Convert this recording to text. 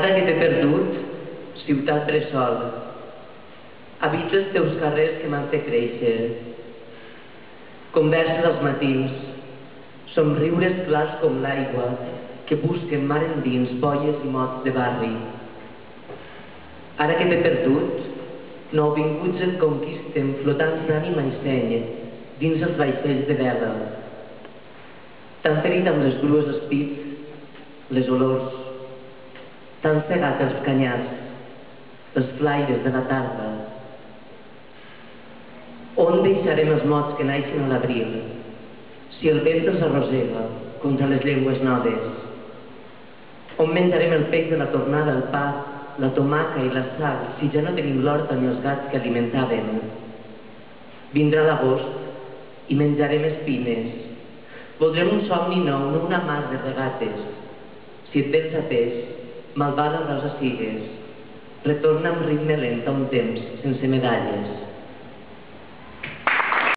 Ara que t'he perdut, ciutat bressol, habito els teus carrers que m'han fet créixer. Converses als matins, somriures clars com l'aigua que busquen mar endins boies i mots de barri. Ara que t'he perdut, nouvinguts et conquisten flotant d'ànima i seny dins els vaixells de vela. T'han ferit amb les grues espits, les olors, t'han cegat els canyars, els flaires de la tarda. On deixarem els mots que naixen a l'abril, si el vent els arrossega contra les llengües noves? On menjarem el peix de la tornada, el pa, la tomaca i la sal, si ja no tenim l'horta ni els gats que alimentaven? Vindrà l'agost i menjarem espines. Voldrem un somni nou, no una mar de regates. Si et vens a peix, malvada rosa sigues. Retorna amb ritme lent a un temps sense medalles.